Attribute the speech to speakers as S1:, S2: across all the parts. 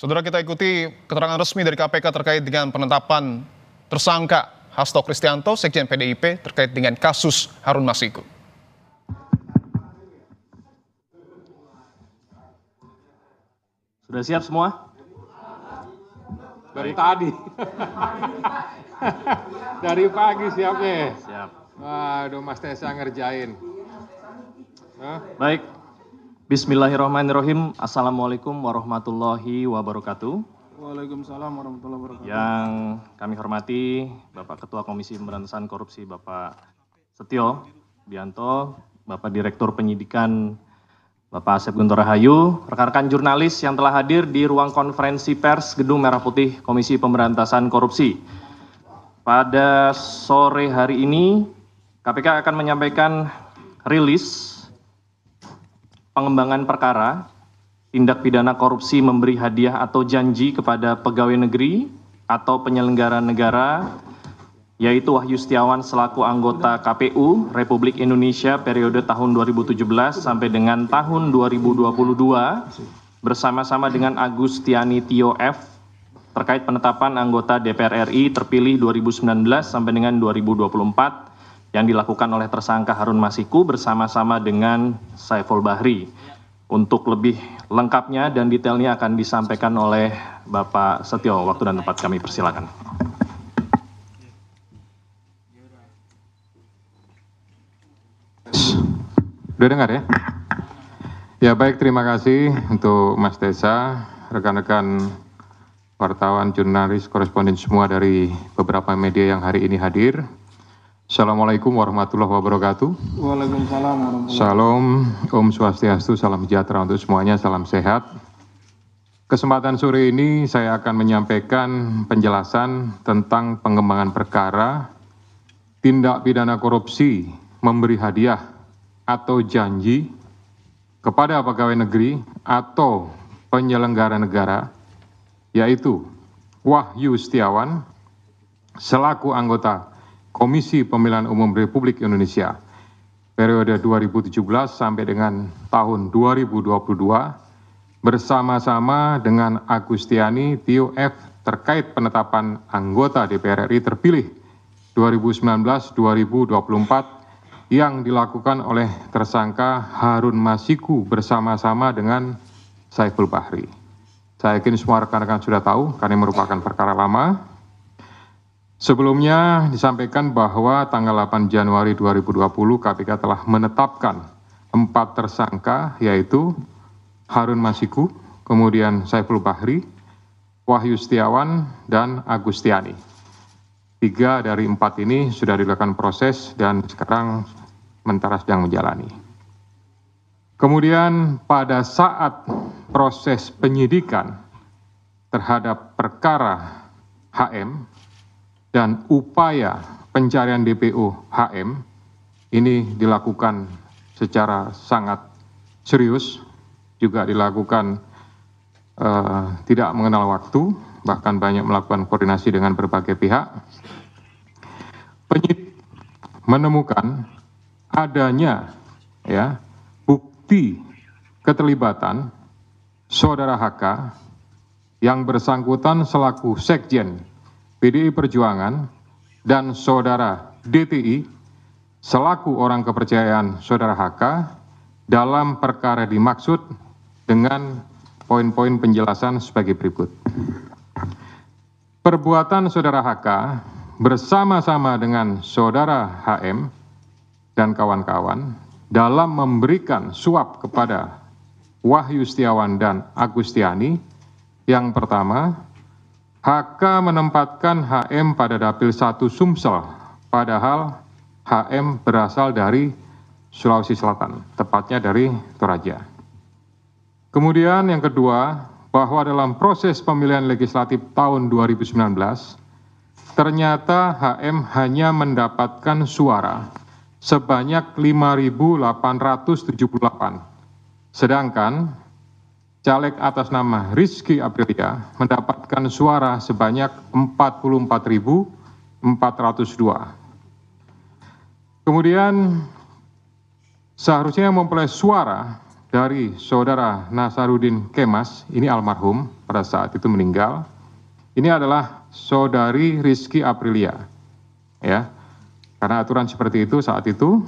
S1: Saudara, kita ikuti keterangan resmi dari KPK terkait dengan penetapan tersangka Hasto Kristianto, Sekjen PDIP, terkait dengan kasus Harun Masiku.
S2: Sudah siap semua?
S3: Dari tadi. Dari pagi siapnya.
S2: Siap.
S3: Waduh, Mas Tessa ngerjain.
S2: Baik. Bismillahirrahmanirrahim. Assalamualaikum warahmatullahi wabarakatuh.
S3: Waalaikumsalam warahmatullahi wabarakatuh.
S2: Yang kami hormati Bapak Ketua Komisi Pemberantasan Korupsi Bapak Setio Bianto, Bapak Direktur Penyidikan Bapak Asep Guntur Rahayu, rekan-rekan jurnalis yang telah hadir di ruang konferensi pers Gedung Merah Putih Komisi Pemberantasan Korupsi. Pada sore hari ini, KPK akan menyampaikan rilis pengembangan perkara tindak pidana korupsi memberi hadiah atau janji kepada pegawai negeri atau penyelenggara negara, yaitu Wahyu Setiawan selaku anggota KPU Republik Indonesia periode tahun 2017 sampai dengan tahun 2022 bersama-sama dengan Agustiani Tio F terkait penetapan anggota DPR RI terpilih 2019 sampai dengan 2024 yang dilakukan oleh tersangka Harun Masiku bersama-sama dengan Saiful Bahri. Untuk lebih lengkapnya dan detailnya akan disampaikan oleh Bapak Setio. Waktu dan tempat kami persilakan.
S3: Udah dengar ya? Ya baik, terima kasih untuk Mas Tessa, rekan-rekan wartawan, jurnalis, koresponden semua dari beberapa media yang hari ini hadir. Assalamualaikum warahmatullahi wabarakatuh.
S4: Waalaikumsalam warahmatullahi wabarakatuh.
S3: Salam, Om Swastiastu, salam sejahtera untuk semuanya, salam sehat. Kesempatan sore ini saya akan menyampaikan penjelasan tentang pengembangan perkara tindak pidana korupsi memberi hadiah atau janji kepada pegawai negeri atau penyelenggara negara, yaitu Wahyu Setiawan selaku anggota Komisi Pemilihan Umum Republik Indonesia periode 2017 sampai dengan tahun 2022 bersama-sama dengan Agustiani Tio F terkait penetapan anggota DPR RI terpilih 2019-2024 yang dilakukan oleh tersangka Harun Masiku bersama-sama dengan Saiful Bahri. Saya yakin semua rekan-rekan sudah tahu karena merupakan perkara lama. Sebelumnya disampaikan bahwa tanggal 8 Januari 2020 KPK telah menetapkan 4 tersangka, yaitu Harun Masiku, kemudian Saiful Bahri, Wahyu Setiawan, dan Agustiani. 3 dari 4 ini sudah dilakukan proses dan sekarang sementara sedang menjalani. Kemudian pada saat proses penyidikan terhadap perkara HM dan upaya pencarian DPO HM ini dilakukan secara sangat serius, juga dilakukan tidak mengenal waktu, bahkan banyak melakukan koordinasi dengan berbagai pihak. Penyidik menemukan adanya bukti keterlibatan saudara HK yang bersangkutan selaku Sekjen PDI Perjuangan dan saudara DTI selaku orang kepercayaan saudara HK dalam perkara dimaksud dengan poin-poin penjelasan sebagai berikut. Perbuatan saudara HK bersama-sama dengan saudara HM dan kawan-kawan dalam memberikan suap kepada Wahyu Setiawan dan Agustiani. Yang pertama, HK menempatkan HM pada Dapil 1 Sumsel, padahal HM berasal dari Sulawesi Selatan, tepatnya dari Toraja. Kemudian yang kedua, bahwa dalam proses pemilihan legislatif tahun 2019, ternyata HM hanya mendapatkan suara sebanyak 5.878, sedangkan caleg atas nama Rizky Aprilia mendapatkan suara sebanyak 44.402. Kemudian seharusnya memperoleh suara dari saudara Nasaruddin Kemas, ini almarhum, pada saat itu meninggal. Ini adalah saudari Rizky Aprilia, ya. Karena aturan seperti itu saat itu.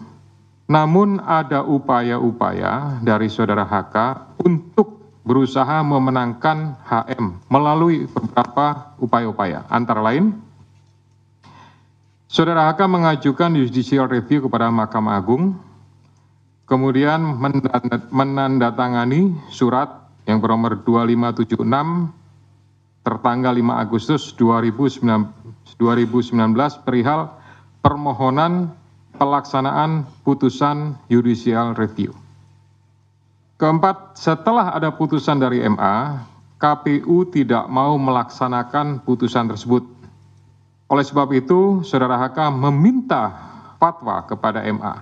S3: Namun ada upaya-upaya dari saudara HK untuk berusaha memenangkan HM melalui beberapa upaya-upaya. Antara lain, saudara HK mengajukan judicial review kepada Mahkamah Agung, kemudian menandatangani surat yang bernomor 2576 tertanggal 5 Agustus 2019 perihal permohonan pelaksanaan putusan judicial review. Keempat, setelah ada putusan dari MA, KPU tidak mau melaksanakan putusan tersebut. Oleh sebab itu, saudara HK meminta fatwa kepada MA.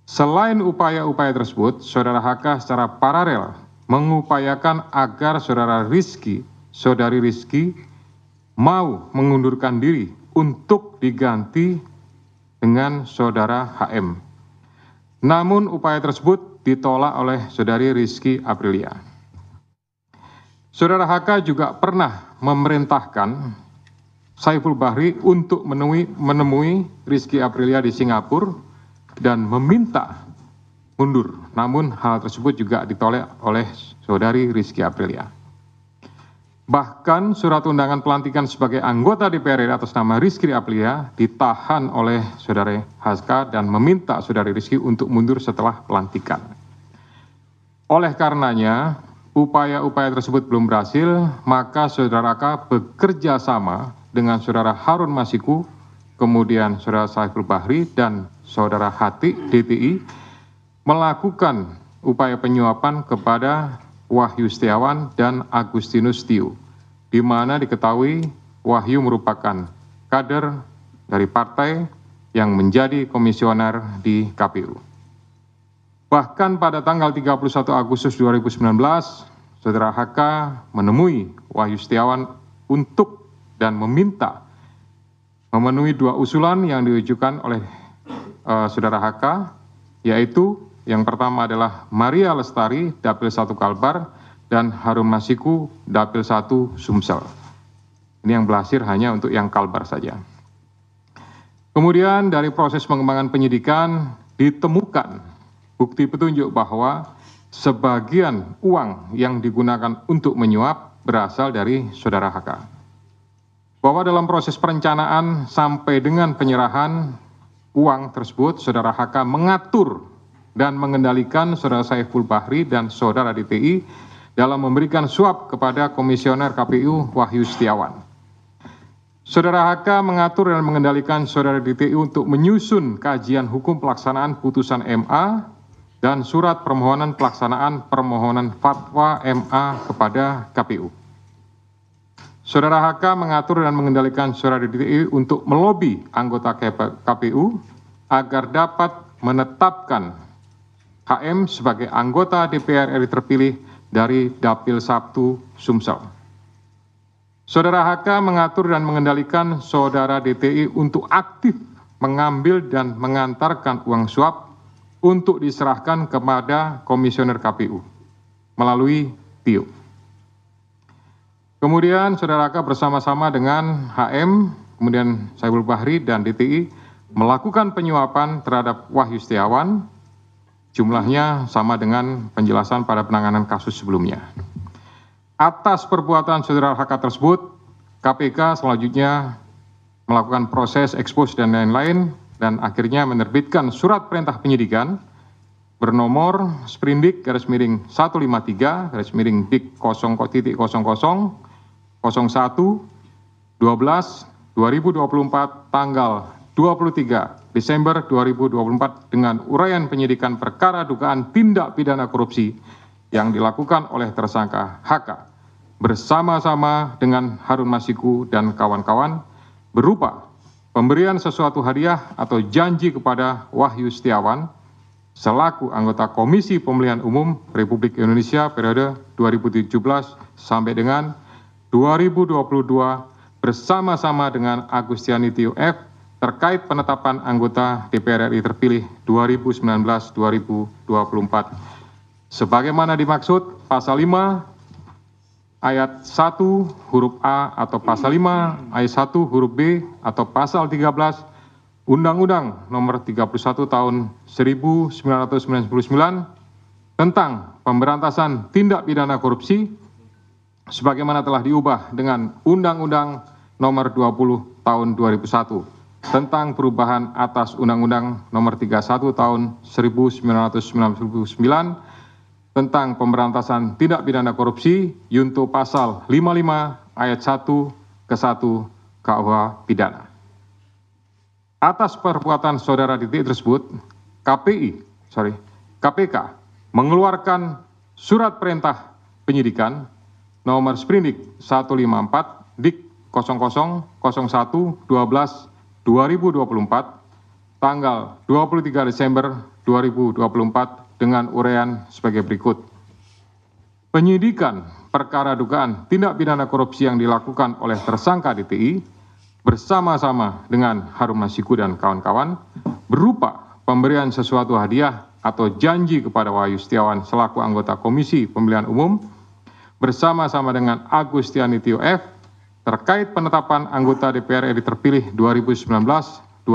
S3: Selain upaya-upaya tersebut, saudara HK secara paralel mengupayakan agar saudari Rizky mau mengundurkan diri untuk diganti dengan saudara HM. Namun upaya tersebut ditolak oleh saudari Rizky Aprilia. Saudara HK juga pernah memerintahkan Saiful Bahri untuk menemui Rizky Aprilia di Singapura dan meminta mundur. Namun hal tersebut juga ditolak oleh saudari Rizky Aprilia. Bahkan surat undangan pelantikan sebagai anggota DPR RI atas nama Rizky Aprilia ditahan oleh saudari HK dan meminta saudari Rizky untuk mundur setelah pelantikan. Oleh karenanya, upaya-upaya tersebut belum berhasil, maka saudara HK bekerja sama dengan saudara Harun Masiku, kemudian saudara Saiful Bahri dan saudara Hati DTI melakukan upaya penyuapan kepada Wahyu Setiawan dan Agustinus Tio, di mana diketahui Wahyu merupakan kader dari partai yang menjadi komisioner di KPU. Bahkan pada tanggal 31 Agustus 2019, saudara HK menemui Wahyu Setiawan untuk dan meminta memenuhi dua usulan yang diajukan oleh saudara HK, yaitu yang pertama adalah Maria Lestari, Dapil 1 Kalbar, dan Harun Masiku, Dapil 1 Sumsel. Ini yang berhasil hanya untuk yang Kalbar saja. Kemudian dari proses pengembangan penyidikan ditemukan bukti petunjuk bahwa sebagian uang yang digunakan untuk menyuap berasal dari saudara HK. Bahwa dalam proses perencanaan sampai dengan penyerahan uang tersebut, saudara HK mengatur dan mengendalikan saudara Saiful Bahri dan saudara DTI dalam memberikan suap kepada komisioner KPU Wahyu Setiawan. Saudara HK mengatur dan mengendalikan saudara DTI untuk menyusun kajian hukum pelaksanaan putusan MA dan surat permohonan pelaksanaan permohonan fatwa MA kepada KPU. Saudara HK mengatur dan mengendalikan saudara DTI untuk melobi anggota KPU agar dapat menetapkan HM sebagai anggota DPR RI terpilih dari Dapil 1 Sumsel. Saudara HK mengatur dan mengendalikan saudara DTI untuk aktif mengambil dan mengantarkan uang suap untuk diserahkan kepada komisioner KPU melalui Tio. Kemudian saudara HK bersama-sama dengan HM, kemudian Saiful Bahri dan DTI melakukan penyuapan terhadap Wahyu Setiawan. Jumlahnya sama dengan penjelasan pada penanganan kasus sebelumnya. Atas perbuatan saudara HK tersebut, KPK selanjutnya melakukan proses ekspos dan lain-lain dan akhirnya menerbitkan surat perintah penyidikan bernomor Sprindik /153/Dik 0.0001 12/2024 tanggal 23 Desember 2024 dengan uraian penyidikan perkara dugaan tindak pidana korupsi yang dilakukan oleh tersangka HK bersama-sama dengan Harun Masiku dan kawan-kawan berupa pemberian sesuatu hadiah atau janji kepada Wahyu Setiawan selaku anggota Komisi Pemilihan Umum Republik Indonesia periode 2017 sampai dengan 2022 bersama-sama dengan Agustiani Tio F terkait penetapan anggota DPR RI terpilih 2019-2024. Sebagaimana dimaksud pasal 5 ayat 1 huruf A atau pasal 5 ayat 1 huruf B atau pasal 13 Undang-Undang Nomor 31 Tahun 1999 tentang pemberantasan tindak pidana korupsi sebagaimana telah diubah dengan Undang-Undang Nomor 20 Tahun 2001 tentang perubahan atas Undang-Undang Nomor 31 Tahun 1999 tentang pemberantasan tindak pidana korupsi junto pasal 55 ayat 1 ke 1 KUH pidana. Atas perbuatan saudara DT tersebut, KPK mengeluarkan surat perintah penyidikan nomor sprindik 154 dik 0001/12/2024 tanggal 23 Desember 2024 dengan uraian sebagai berikut. Penyidikan perkara dugaan tindak pidana korupsi yang dilakukan oleh tersangka DTI bersama-sama dengan Harun Masiku dan kawan-kawan berupa pemberian sesuatu hadiah atau janji kepada Wahyu Setiawan selaku anggota Komisi Pemilihan Umum bersama-sama dengan Agus Tianitio F terkait penetapan anggota DPR RI terpilih 2019-2024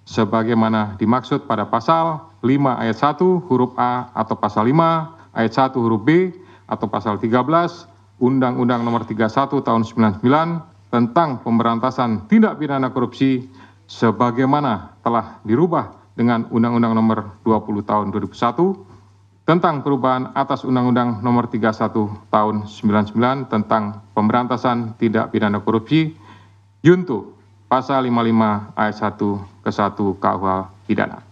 S3: sebagaimana dimaksud pada pasal 5 ayat 1 huruf A atau pasal 5 ayat 1 huruf B atau pasal 13 Undang-Undang Nomor 31 Tahun 99 tentang pemberantasan tindak pidana korupsi sebagaimana telah dirubah dengan Undang-Undang Nomor 20 Tahun 2001 tentang perubahan atas Undang-Undang Nomor 31 Tahun 99 tentang pemberantasan tindak pidana korupsi junto pasal 55 ayat 1 ke 1 KUH pidana.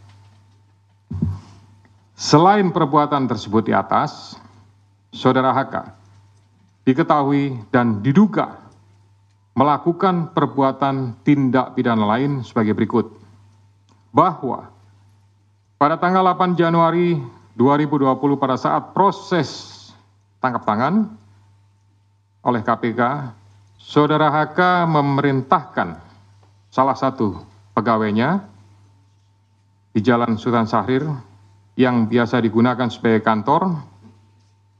S3: Selain perbuatan tersebut di atas, saudara HK diketahui dan diduga melakukan perbuatan tindak pidana lain sebagai berikut. Bahwa pada tanggal 8 Januari 2020 pada saat proses tangkap tangan oleh KPK, saudara HK memerintahkan salah satu pegawainya di Jalan Sultan Syahrir yang biasa digunakan sebagai kantor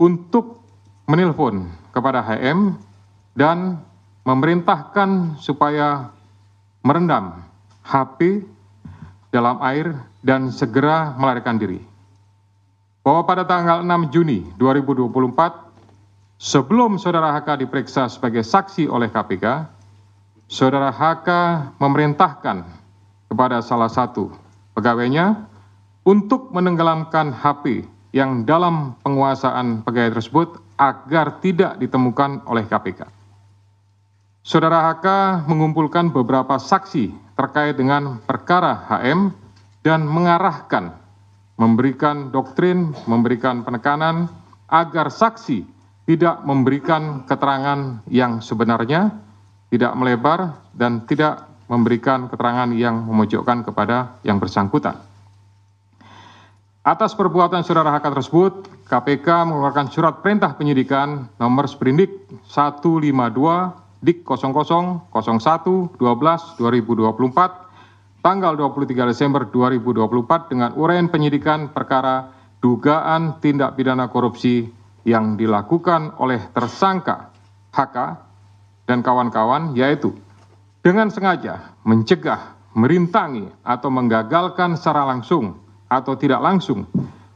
S3: untuk menelpon kepada HM dan memerintahkan supaya merendam HP dalam air dan segera melarikan diri. Bahwa pada tanggal 6 Juni 2024, sebelum saudara HK diperiksa sebagai saksi oleh KPK, saudara HK memerintahkan kepada salah satu pegawainya untuk menenggelamkan HP yang dalam penguasaan pegawai tersebut agar tidak ditemukan oleh KPK. Saudara HK mengumpulkan beberapa saksi terkait dengan perkara HM dan mengarahkan, memberikan doktrin, memberikan penekanan agar saksi tidak memberikan keterangan yang sebenarnya, tidak melebar, dan tidak memberikan keterangan yang memojokkan kepada yang bersangkutan. Atas perbuatan saudara HK tersebut, KPK mengeluarkan surat perintah penyidikan nomor sprindik 152 dik 0001/12/2024 tanggal 23 Desember 2024 dengan uraian penyidikan perkara dugaan tindak pidana korupsi yang dilakukan oleh tersangka HK dan kawan-kawan, yaitu dengan sengaja mencegah, merintangi, atau menggagalkan secara langsung atau tidak langsung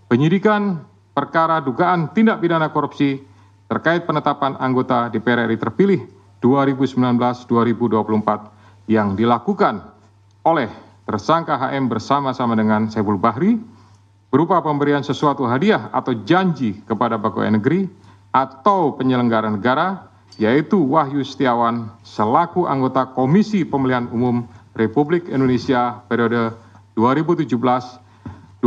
S3: penyidikan perkara dugaan tindak pidana korupsi terkait penetapan anggota DPR RI terpilih 2019-2024 yang dilakukan oleh tersangka HM bersama-sama dengan Saiful Bahri berupa pemberian sesuatu hadiah atau janji kepada pegawai negeri atau penyelenggara negara, yaitu Wahyu Setiawan selaku anggota Komisi Pemilihan Umum Republik Indonesia periode 2017-2022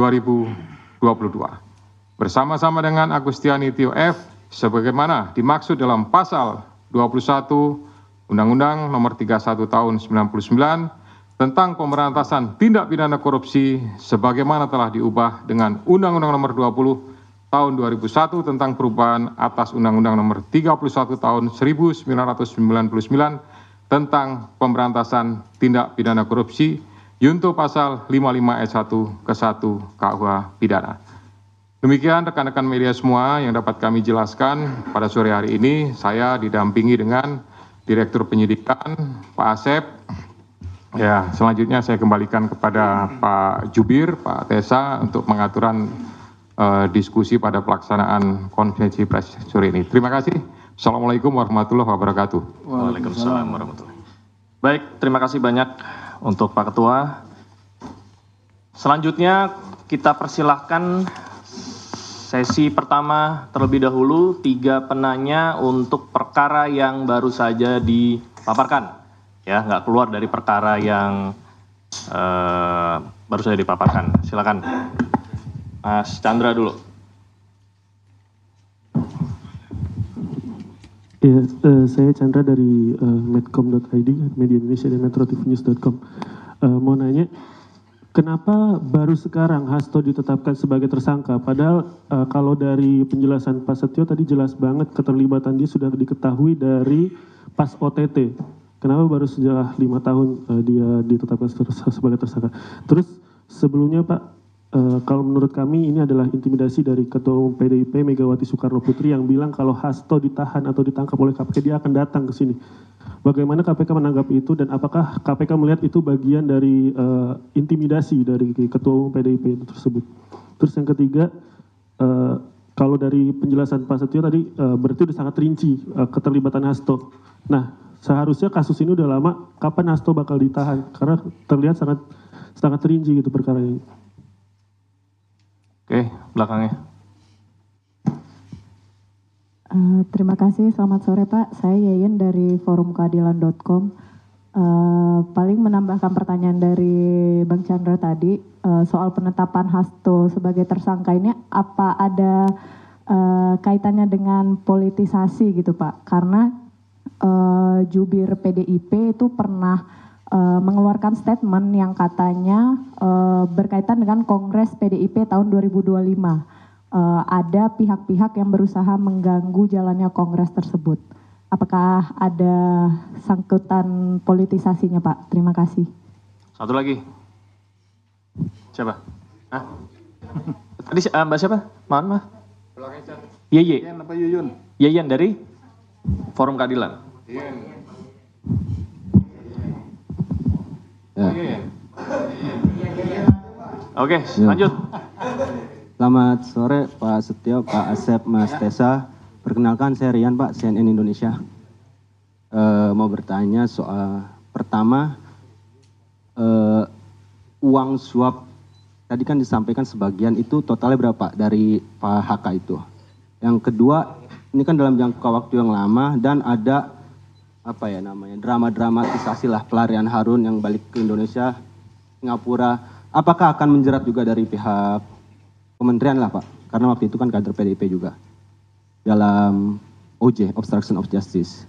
S3: bersama-sama dengan Agus Tianitio F sebagaimana dimaksud dalam pasal 21 Undang-Undang Nomor 31 Tahun 99 tentang pemberantasan tindak pidana korupsi sebagaimana telah diubah dengan Undang-Undang Nomor 20 Tahun 2001 tentang perubahan atas Undang-Undang Nomor 31 Tahun 1999 tentang pemberantasan tindak pidana korupsi junto pasal 55 ayat 1 ke 1 KUH pidana. Demikian rekan-rekan media semua yang dapat kami jelaskan pada sore hari ini. Saya didampingi dengan Direktur Penyidikan, Pak Asep. Ya, selanjutnya saya kembalikan kepada Pak Jubir, Pak Tesa untuk pengaturan diskusi pada pelaksanaan konferensi pers sore ini. Terima kasih. Assalamualaikum warahmatullahi wabarakatuh.
S2: Waalaikumsalam warahmatullahi wabarakatuh. Baik, terima kasih banyak untuk Pak Ketua. Selanjutnya kita persilahkan sesi pertama terlebih dahulu 3 penanya untuk perkara yang baru saja dipaparkan. Ya, nggak keluar dari perkara yang baru saja dipaparkan. Silakan, Mas Chandra dulu.
S4: Ya, saya Chandra dari medcom.id, Media Indonesia dan metrotvnews.com. Mau nanya, kenapa baru sekarang Hasto ditetapkan sebagai tersangka? Padahal kalau dari penjelasan Pak Setio tadi jelas banget keterlibatan dia sudah diketahui dari pas OTT. Kenapa baru setelah 5 tahun dia ditetapkan sebagai tersangka? Terus sebelumnya Pak, kalau menurut kami ini adalah intimidasi dari Ketua Umum PDIP Megawati Soekarno Putri yang bilang kalau Hasto ditahan atau ditangkap oleh KPK dia akan datang ke sini. Bagaimana KPK menanggapi itu dan apakah KPK melihat itu bagian dari intimidasi dari Ketua Umum PDIP itu tersebut? Terus yang ketiga, kalau dari penjelasan Pak Setio tadi berarti sudah sangat rinci keterlibatan Hasto. Nah, seharusnya kasus ini udah lama, kapan Hasto bakal ditahan? Karena terlihat sangat rinci gitu perkara ini.
S2: Oke, belakangnya.
S5: Terima kasih, selamat sore Pak. Saya Yeyen dari forumkeadilan.com. Paling menambahkan pertanyaan dari Bang Chandra tadi, soal penetapan Hasto sebagai tersangka ini, apa ada kaitannya dengan politisasi gitu Pak? Karena jubir PDIP itu pernah mengeluarkan statement yang katanya berkaitan dengan Kongres PDIP tahun 2025. Ada pihak-pihak yang berusaha mengganggu jalannya Kongres tersebut. Apakah ada sangkutan politisasinya Pak? Terima kasih.
S2: Satu lagi. Siapa? Hah? Tadi Mbak siapa? Maaf. Yeye. Yeyen dari Forum Keadilan.
S6: Ya.
S2: Oke, lanjut.
S6: Selamat sore Pak Setio, Pak Asep, Mas Tesa. Perkenalkan saya Rian Pak, CNN Indonesia. Mau bertanya soal pertama, uang suap tadi kan disampaikan sebagian itu totalnya berapa dari Pak HK itu. Yang kedua, ini kan dalam jangka waktu yang lama dan ada drama-dramatisasi lah pelarian Harun yang balik ke Indonesia, Singapura. Apakah akan menjerat juga dari pihak kementerian lah Pak? Karena waktu itu kan kader PDIP juga dalam OJ, Obstruction of Justice.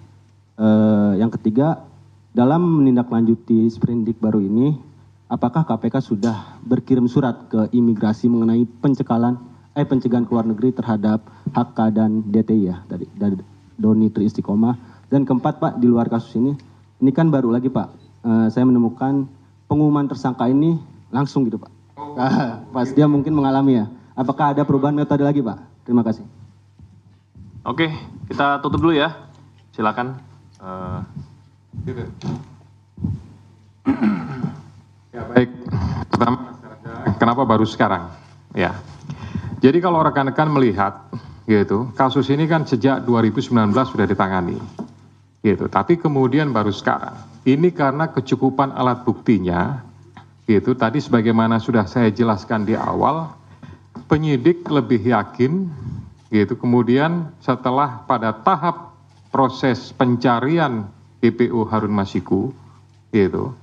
S6: Yang ketiga, dalam menindaklanjuti sprindik baru ini, apakah KPK sudah berkirim surat ke imigrasi mengenai pencegahan ke luar negeri terhadap HK dan DTI ya, dari Doni Tri Istiqomah. Dan keempat Pak, di luar kasus ini kan baru lagi Pak, saya menemukan pengumuman tersangka ini langsung gitu Pak. Pas dia mungkin mengalami ya. Apakah ada perubahan metode lagi Pak? Terima kasih.
S2: Oke, kita tutup dulu ya. Silakan.
S3: Ya baik, pertama kenapa baru sekarang? Ya, jadi kalau rekan-rekan melihat gitu, kasus ini kan sejak 2019 sudah ditangani, gitu. Tapi kemudian baru sekarang. Ini karena kecukupan alat buktinya, gitu. Tadi sebagaimana sudah saya jelaskan di awal, penyidik lebih yakin, gitu. Kemudian setelah pada tahap proses pencarian PPU Harun Masiku, gitu.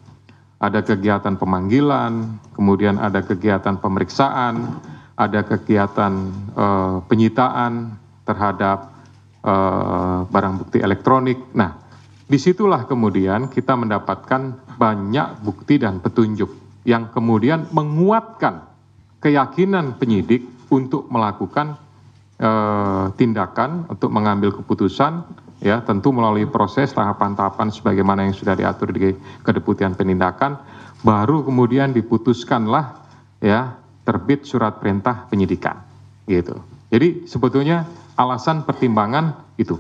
S3: Ada kegiatan pemanggilan, kemudian ada kegiatan pemeriksaan, ada kegiatan penyitaan terhadap barang bukti elektronik. Nah, disitulah kemudian kita mendapatkan banyak bukti dan petunjuk yang kemudian menguatkan keyakinan penyidik untuk melakukan tindakan, untuk mengambil keputusan, ya tentu melalui proses tahapan-tahapan sebagaimana yang sudah diatur di Kedeputian Penindakan, baru kemudian diputuskanlah ya terbit surat perintah penyidikan. gitu. Jadi sebetulnya alasan pertimbangan itu.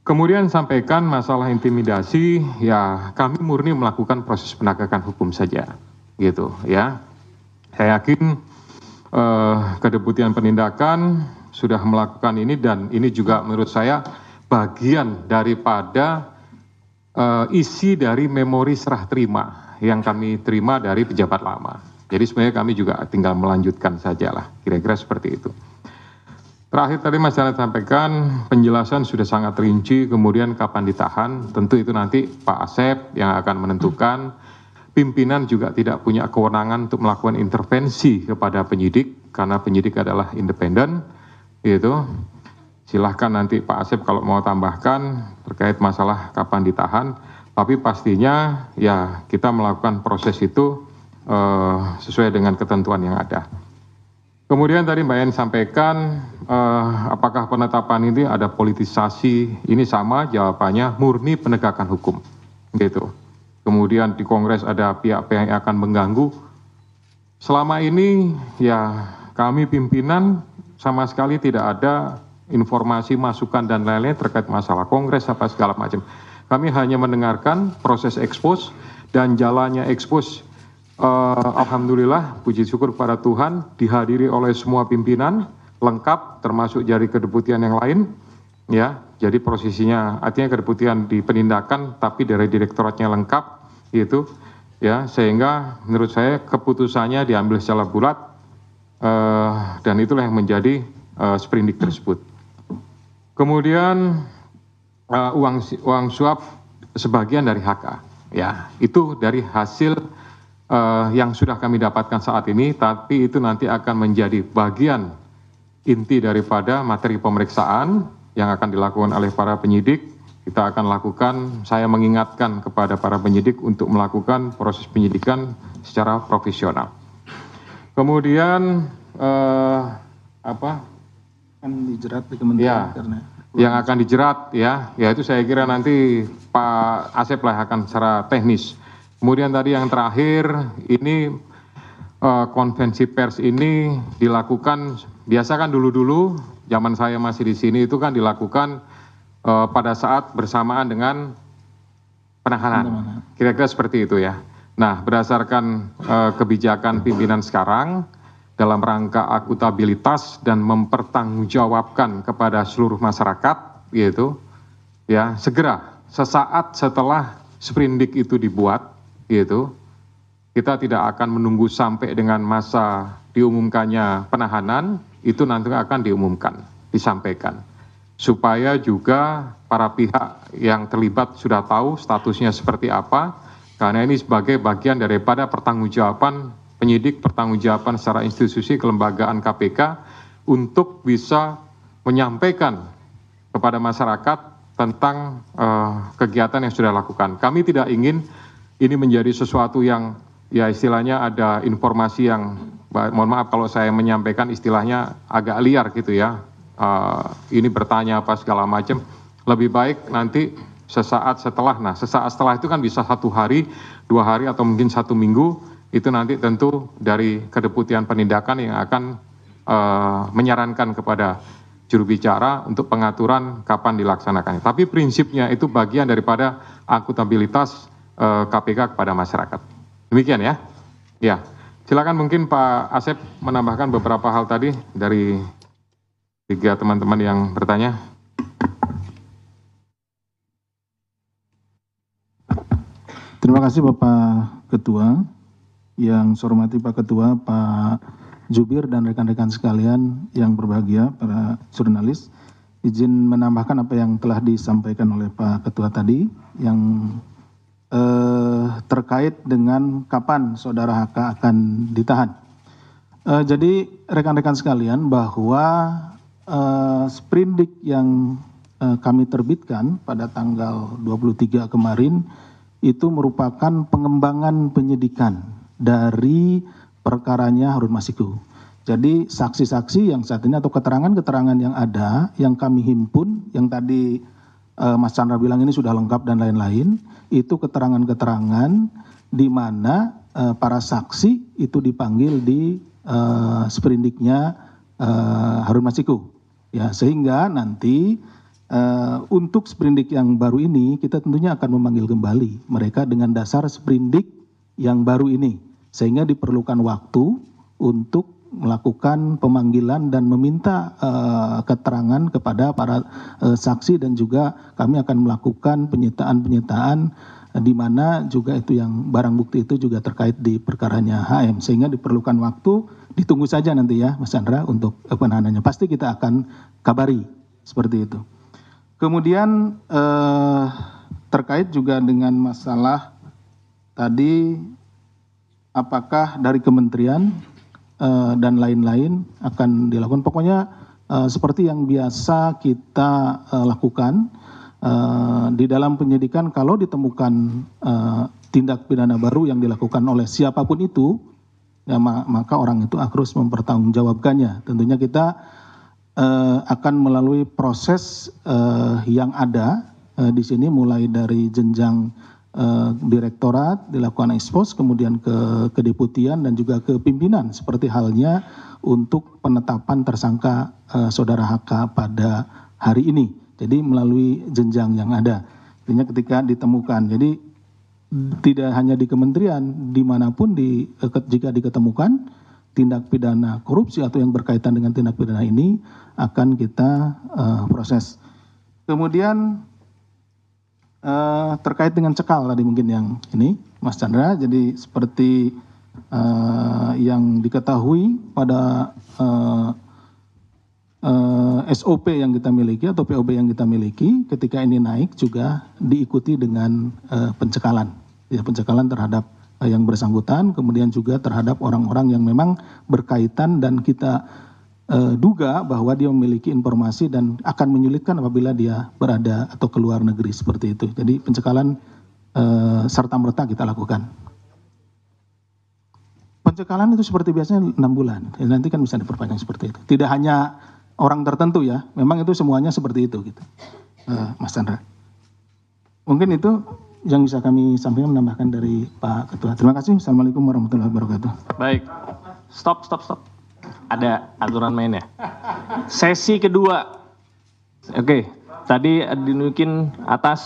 S3: Kemudian sampaikan masalah intimidasi, ya kami murni melakukan proses penegakan hukum saja, gitu ya. Saya yakin Kedeputian Penindakan sudah melakukan ini dan ini juga menurut saya bagian daripada isi dari memori serah terima yang kami terima dari pejabat lama. Jadi sebenarnya kami juga tinggal melanjutkan sajalah, kira-kira seperti itu. Terakhir tadi Mas Janet sampaikan penjelasan sudah sangat rinci, kemudian kapan ditahan, tentu itu nanti Pak Asep yang akan menentukan. Pimpinan juga tidak punya kewenangan untuk melakukan intervensi kepada penyidik, karena penyidik adalah independen, gitu. Silahkan nanti Pak Asep kalau mau tambahkan terkait masalah kapan ditahan, tapi pastinya ya kita melakukan proses itu sesuai dengan ketentuan yang ada. Kemudian tadi Mbak En sampaikan apakah penetapan ini ada politisasi, ini sama jawabannya murni penegakan hukum, gitu. Kemudian di Kongres ada pihak-pihak yang akan mengganggu. Selama ini ya kami pimpinan sama sekali tidak ada informasi, masukan dan lain-lain terkait masalah Kongres apa segala macam. Kami hanya mendengarkan proses ekspos dan jalannya ekspos. Alhamdulillah, puji syukur kepada Tuhan, dihadiri oleh semua pimpinan, lengkap, termasuk dari kedeputian yang lain, ya. Jadi posisinya, artinya kedeputian di penindakan, tapi dari direktoratnya lengkap, gitu, ya. Sehingga menurut saya keputusannya diambil secara bulat, dan itulah yang menjadi sprindik tersebut. Kemudian uang suap sebagian dari HK, ya. Itu dari hasil yang sudah kami dapatkan saat ini, tapi itu nanti akan menjadi bagian inti daripada materi pemeriksaan yang akan dilakukan oleh para penyidik. Kita akan lakukan, saya mengingatkan kepada para penyidik untuk melakukan proses penyidikan secara profesional. Kemudian
S7: Kan dijerat di kementerian
S3: ya,
S7: karena
S3: yang akan dijerat ya itu saya kira nanti Pak Asep lah akan secara teknis. Kemudian tadi yang terakhir, ini konvensi pers ini dilakukan, biasa kan dulu-dulu, zaman saya masih di sini itu kan dilakukan pada saat bersamaan dengan penahanan. Kira-kira seperti itu ya. Nah, berdasarkan kebijakan pimpinan sekarang, dalam rangka akuntabilitas dan mempertanggungjawabkan kepada seluruh masyarakat, gitu, ya segera, sesaat setelah sprindik itu dibuat, gitu, kita tidak akan menunggu sampai dengan masa diumumkannya penahanan, itu nanti akan diumumkan, disampaikan. Supaya juga para pihak yang terlibat sudah tahu statusnya seperti apa, karena ini sebagai bagian daripada pertanggungjawaban penyidik, pertanggungjawaban secara institusi kelembagaan KPK untuk bisa menyampaikan kepada masyarakat tentang kegiatan yang sudah dilakukan. Kami tidak ingin ini menjadi sesuatu yang ya istilahnya ada informasi yang, mohon maaf kalau saya menyampaikan istilahnya agak liar gitu ya, ini bertanya apa segala macam, lebih baik nanti sesaat setelah, nah sesaat setelah itu kan bisa 1 hari, 2 hari atau mungkin 1 minggu, itu nanti tentu dari Kedeputian Penindakan yang akan menyarankan kepada juru bicara untuk pengaturan kapan dilaksanakannya. Tapi prinsipnya itu bagian daripada akuntabilitas KPK kepada masyarakat. Demikian ya. Ya, silakan mungkin Pak Asep menambahkan beberapa hal tadi dari 3 teman-teman yang bertanya.
S7: Terima kasih Bapak Ketua. Yang saya hormati Pak Ketua, Pak Jubir dan rekan-rekan sekalian yang berbahagia, para jurnalis. Izin menambahkan apa yang telah disampaikan oleh Pak Ketua tadi, yang terkait dengan kapan saudara HK akan ditahan. Jadi rekan-rekan sekalian, bahwa sprindik yang kami terbitkan pada tanggal 23 kemarin itu merupakan pengembangan penyidikan dari perkaranya Harun Masiku. Jadi saksi-saksi yang saat ini atau keterangan-keterangan yang ada, yang kami himpun, yang tadi Mas Chandra bilang ini sudah lengkap dan lain-lain, itu keterangan-keterangan di mana para saksi itu dipanggil di sprindiknya Harun Masiku. Ya, sehingga nanti untuk sprindik yang baru ini kita tentunya akan memanggil kembali mereka dengan dasar sprindik yang baru ini, sehingga diperlukan waktu untuk melakukan pemanggilan dan meminta keterangan kepada para saksi, dan juga kami akan melakukan penyitaan di mana juga itu yang barang bukti itu juga terkait di perkaranya HM, sehingga diperlukan waktu. Ditunggu saja nanti ya Mas Chandra untuk penahanannya, pasti kita akan kabari seperti itu. Kemudian terkait juga dengan masalah tadi apakah dari kementerian dan lain-lain akan dilakukan, pokoknya seperti yang biasa kita lakukan di dalam penyidikan. Kalau ditemukan tindak pidana baru yang dilakukan oleh siapapun itu, ya maka orang itu harus mempertanggungjawabkannya. Tentunya kita akan melalui proses yang ada di sini, mulai dari jenjang direktorat dilakukan ekspos, kemudian ke kedeputian dan juga ke pimpinan, seperti halnya untuk penetapan tersangka saudara HK pada hari ini. Jadi melalui jenjang yang ada, artinya ketika ditemukan, jadi tidak hanya di kementerian, dimanapun jika diketemukan tindak pidana korupsi atau yang berkaitan dengan tindak pidana ini akan kita proses. Kemudian terkait dengan cekal tadi mungkin yang ini Mas Chandra, jadi seperti yang diketahui pada SOP yang kita miliki atau POB yang kita miliki, ketika ini naik juga diikuti dengan pencekalan, ya, pencekalan terhadap yang bersangkutan, kemudian juga terhadap orang-orang yang memang berkaitan dan kita duga bahwa dia memiliki informasi dan akan menyulitkan apabila dia berada atau keluar negeri, seperti itu. Jadi pencekalan serta-merta kita lakukan. Pencekalan itu seperti biasanya 6 bulan, ya, nanti kan bisa diperpanjang seperti itu. Tidak hanya orang tertentu ya, memang itu semuanya seperti itu gitu, Mas Chandra. Mungkin itu yang bisa kami sampaikan, menambahkan dari Pak Ketua. Terima kasih. Assalamualaikum warahmatullahi wabarakatuh.
S2: Baik, stop. Ada aturan mainnya. Sesi kedua. Oke, tadi dinunjukin atas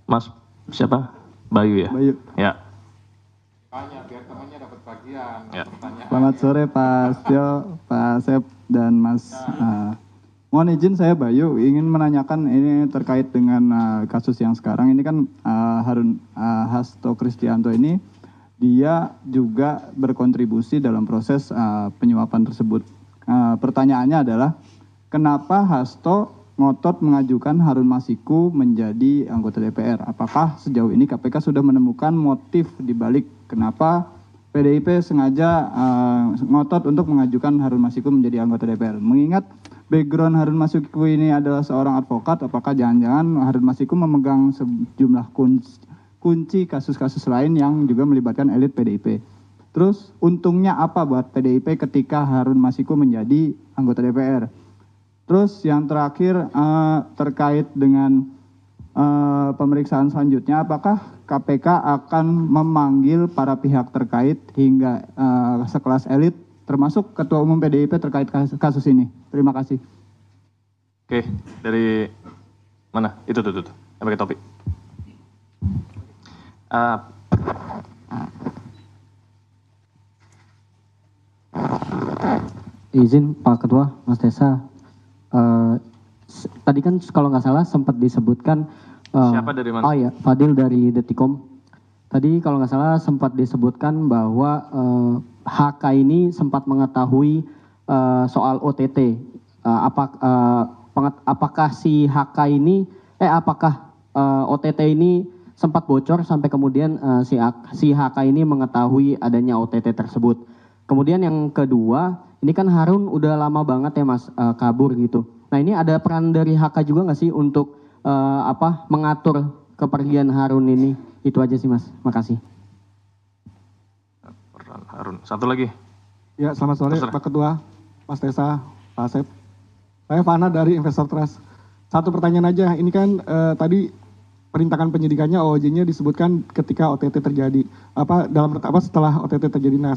S2: Mas siapa? Bayu ya?
S8: Bayu.
S2: Ya.
S3: Biar temannya dapat bagian.
S2: Ya.
S8: Selamat sore Pak Setio, Pak Asep, dan Mas. Mohon izin, saya Bayu ingin menanyakan ini terkait dengan kasus yang sekarang ini kan Harun Hasto Kristianto ini dia juga berkontribusi dalam proses penyuapan tersebut. Pertanyaannya adalah kenapa Hasto ngotot mengajukan Harun Masiku menjadi anggota DPR? Apakah sejauh ini KPK sudah menemukan motif dibalik kenapa PDIP sengaja ngotot untuk mengajukan Harun Masiku menjadi anggota DPR? Mengingat background Harun Masiku ini adalah seorang advokat, apakah jangan-jangan Harun Masiku memegang sejumlah kunci kasus-kasus lain yang juga melibatkan elit PDIP? Terus untungnya apa buat PDIP ketika Harun Masiku menjadi anggota DPR? Terus yang terakhir terkait dengan pemeriksaan selanjutnya, apakah KPK akan memanggil para pihak terkait hingga sekelas elit termasuk Ketua Umum PDIP terkait kasus ini? Terima kasih.
S2: Oke, dari mana? Itu tuh. Yang pakai topi.
S9: Izin Pak Ketua, Mas Tesa. Tadi kan kalau nggak salah sempat disebutkan.
S2: Siapa dari mana?
S9: Oh iya, Fadil dari Detikom. Tadi kalau nggak salah sempat disebutkan bahwa HK ini sempat mengetahui soal OTT. Apakah si HK ini, apakah OTT ini sempat bocor sampai kemudian si HK ini mengetahui adanya OTT tersebut. Kemudian yang kedua, ini kan Harun udah lama banget ya Mas kabur gitu. Nah ini ada peran dari HK juga nggak sih untuk mengatur kepergian Harun ini? Itu aja sih Mas, makasih.
S2: Peran Harun. Satu lagi.
S10: Ya, selamat sore Pak Ketua, Mas Tesa, Pak Asep. Saya Fana dari Investor Trust. Satu pertanyaan aja, ini kan tadi perintahan penyidikannya OJ-nya disebutkan ketika OTT terjadi. Setelah OTT terjadi. Nah,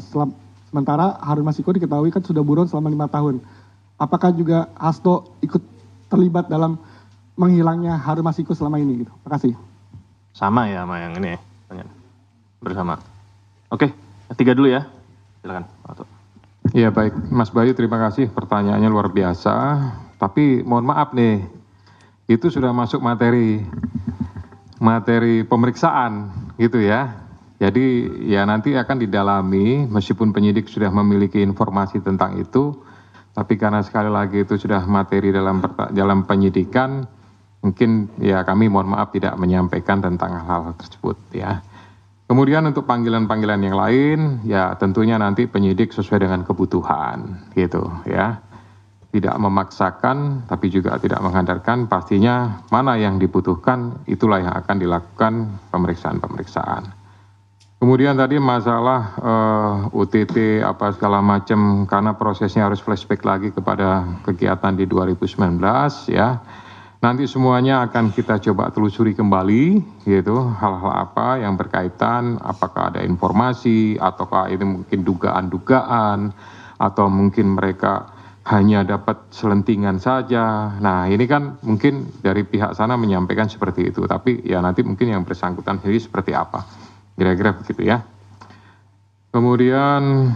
S10: Sementara Harun Masiku diketahui kan sudah buron selama 5 tahun. Apakah juga Hasto ikut terlibat dalam menghilangnya Harun Masiku selama ini gitu? Terima kasih.
S2: Sama ya sama yang ini ya, pertanyaan. Bersama. Oke, 3 dulu ya. Silakan, Pak Ketua.
S3: Ya baik, Mas Bayu terima kasih pertanyaannya luar biasa. Tapi mohon maaf nih, itu sudah masuk materi pemeriksaan gitu ya. Jadi ya nanti akan didalami meskipun penyidik sudah memiliki informasi tentang itu, tapi karena sekali lagi itu sudah materi dalam penyidikan, mungkin ya kami mohon maaf tidak menyampaikan tentang hal-hal tersebut ya. Kemudian untuk panggilan-panggilan yang lain, ya tentunya nanti penyidik sesuai dengan kebutuhan gitu ya. Tidak memaksakan, tapi juga tidak menghantarkan, pastinya mana yang dibutuhkan, itulah yang akan dilakukan pemeriksaan-pemeriksaan. Kemudian tadi masalah UTT apa segala macam, karena prosesnya harus flashback lagi kepada kegiatan di 2019 ya. Nanti semuanya akan kita coba telusuri kembali gitu, hal-hal apa yang berkaitan, apakah ada informasi, ataukah ini mungkin dugaan-dugaan, atau mungkin mereka hanya dapat selentingan saja. Nah ini kan mungkin dari pihak sana menyampaikan seperti itu, tapi ya nanti mungkin yang bersangkutan sendiri seperti apa. Kira-kira begitu ya. Kemudian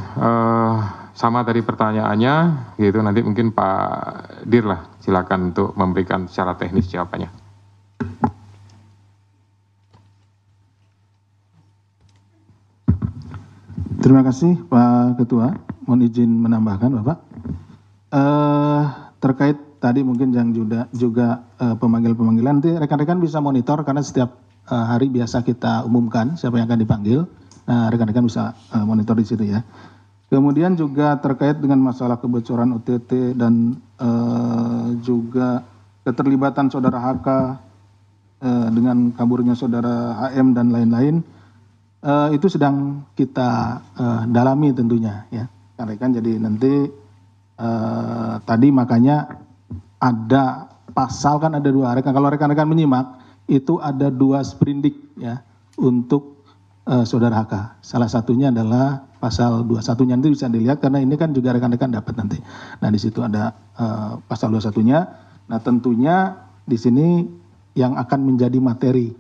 S3: sama tadi pertanyaannya, gitu nanti mungkin Pak Dir lah, silakan untuk memberikan secara teknis jawabannya.
S7: Terima kasih Pak Ketua. Mohon izin menambahkan Bapak. Terkait tadi mungkin yang juga pemanggilan-pemanggilan, nanti rekan-rekan bisa monitor karena setiap hari biasa kita umumkan siapa yang akan dipanggil. Nah, rekan-rekan bisa monitor di situ ya. Kemudian juga terkait dengan masalah kebocoran OTT dan juga keterlibatan saudara HK dengan kaburnya saudara HM dan lain-lain, itu sedang kita dalami tentunya ya. Rekan-rekan, jadi nanti tadi makanya ada pasal kan ada 2 rekan. Kalau rekan-rekan menyimak itu ada 2 sprindik ya untuk saudara HK. Salah satunya adalah pasal 21-nya, nanti bisa dilihat karena ini kan juga rekan-rekan dapat nanti. Nah di situ ada pasal 21-nya. Nah tentunya di sini yang akan menjadi materi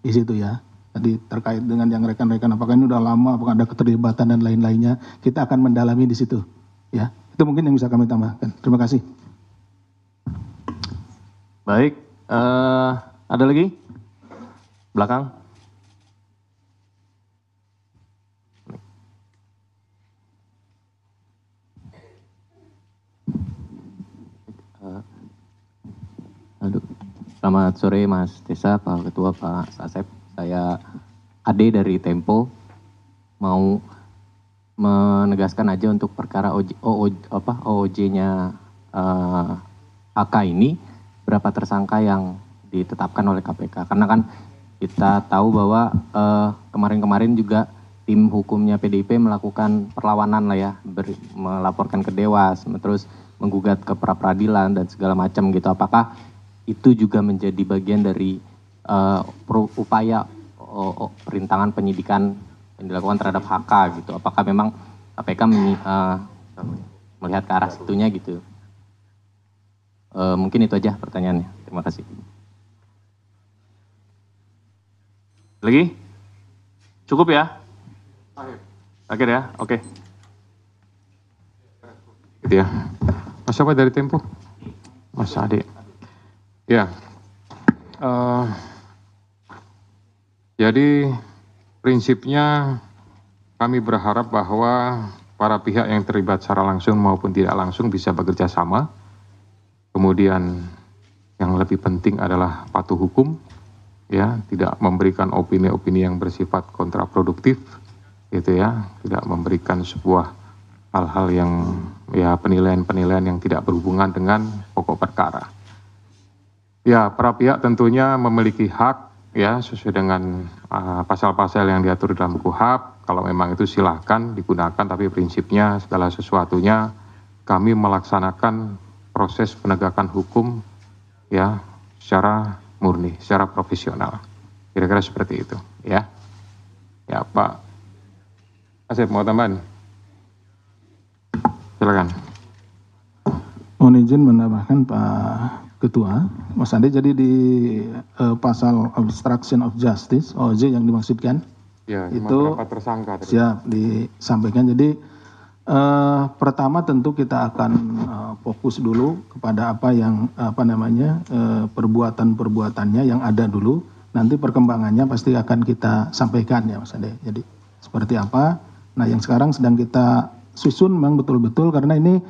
S7: di situ ya. Tadi terkait dengan yang rekan-rekan apakah ini udah lama, apakah ada keterlibatan dan lain-lainnya, kita akan mendalami di situ ya. Itu mungkin yang bisa kami tambahkan. Terima kasih.
S2: Baik, ada lagi? Belakang? Selamat sore Mas Tesa, Pak Ketua, Pak Asep. Saya Ade dari Tempo. Mau menegaskan aja untuk perkara OOJ-nya HK ini, berapa tersangka yang ditetapkan oleh KPK. Karena kan kita tahu bahwa kemarin-kemarin juga tim hukumnya PDIP melakukan perlawanan lah ya, melaporkan ke Dewas, terus menggugat ke pra-peradilan dan segala macam gitu. Apakah itu juga menjadi bagian dari upaya perintangan penyidikan yang dilakukan terhadap HK gitu? Apakah memang KPK melihat ke arah situnya gitu? Mungkin itu aja pertanyaannya. Terima kasih. Lagi? Cukup ya? Akhir ya? Oke.
S3: Gitu ya. Mas siapa dari Tempo? Mas Ade. Ya. Jadi prinsipnya kami berharap bahwa para pihak yang terlibat secara langsung maupun tidak langsung bisa bekerja sama. Kemudian yang lebih penting adalah patuh hukum, ya, tidak memberikan opini-opini yang bersifat kontraproduktif, gitu ya, tidak memberikan sebuah hal-hal yang ya penilaian-penilaian yang tidak berhubungan dengan pokok perkara. Ya, para pihak tentunya memiliki hak ya sesuai dengan pasal-pasal yang diatur dalam KUHP. Kalau memang itu silahkan digunakan, tapi prinsipnya segala sesuatunya kami melaksanakan proses penegakan hukum ya secara murni, secara profesional. Kira-kira seperti itu ya. Ya Pak Asep mau tambahan? Silakan.
S7: Mohon izin menambahkan Pak Ketua, Mas Ade, jadi di pasal obstruction of justice (OJ) yang dimaksudkan
S3: Ya,
S7: itu
S3: beberapa tersangka tadi.
S7: siap disampaikan. Jadi pertama tentu kita akan fokus dulu kepada apa yang perbuatan-perbuatannya yang ada dulu. Nanti perkembangannya pasti akan kita sampaikan ya Mas Ade. Jadi seperti apa? Nah yang sekarang sedang kita susun memang betul-betul karena ini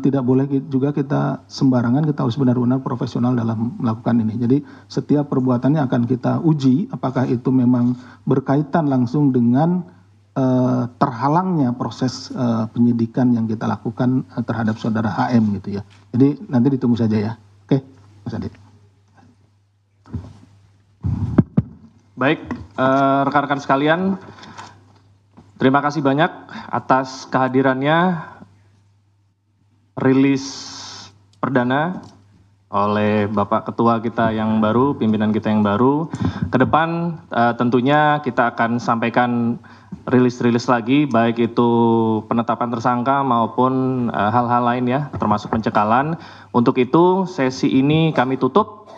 S7: tidak boleh juga kita sembarangan, kita harus benar-benar profesional dalam melakukan ini. Jadi setiap perbuatannya akan kita uji apakah itu memang berkaitan langsung dengan terhalangnya proses penyidikan yang kita lakukan terhadap saudara HM gitu ya. Jadi nanti ditunggu saja ya. Oke, Mas Ade.
S2: Baik, rekan-rekan sekalian, terima kasih banyak atas kehadirannya rilis perdana oleh Bapak Ketua kita yang baru, pimpinan kita yang baru. Ke depan tentunya kita akan sampaikan rilis-rilis lagi, baik itu penetapan tersangka maupun hal-hal lain ya, termasuk pencekalan. Untuk itu sesi ini kami tutup.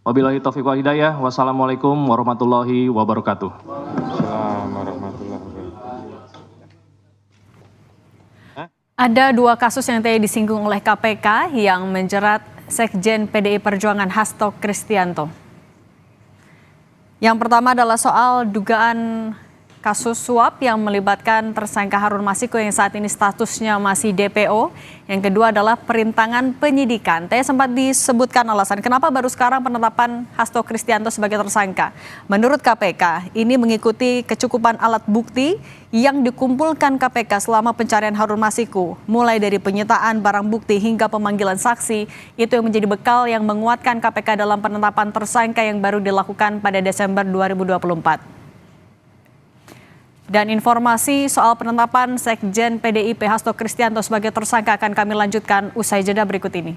S2: Wabillahi taufiq wal hidayah. Wassalamualaikum warahmatullahi wabarakatuh.
S3: Assalamualaikum warahmatullahi wabarakatuh.
S11: Ada 2 kasus yang tadi disinggung oleh KPK yang menjerat Sekjen PDI Perjuangan Hasto Kristianto. Yang pertama adalah soal dugaan kasus suap yang melibatkan tersangka Harun Masiku yang saat ini statusnya masih DPO. Yang kedua adalah perintangan penyidikan. Tadi sempat disebutkan alasan kenapa baru sekarang penetapan Hasto Kristianto sebagai tersangka. Menurut KPK, ini mengikuti kecukupan alat bukti yang dikumpulkan KPK selama pencarian Harun Masiku. Mulai dari penyitaan barang bukti hingga pemanggilan saksi, itu yang menjadi bekal yang menguatkan KPK dalam penetapan tersangka yang baru dilakukan pada Desember 2024. Dan informasi soal penetapan Sekjen PDIP Hasto Kristianto sebagai tersangka akan kami lanjutkan usai jeda berikut ini.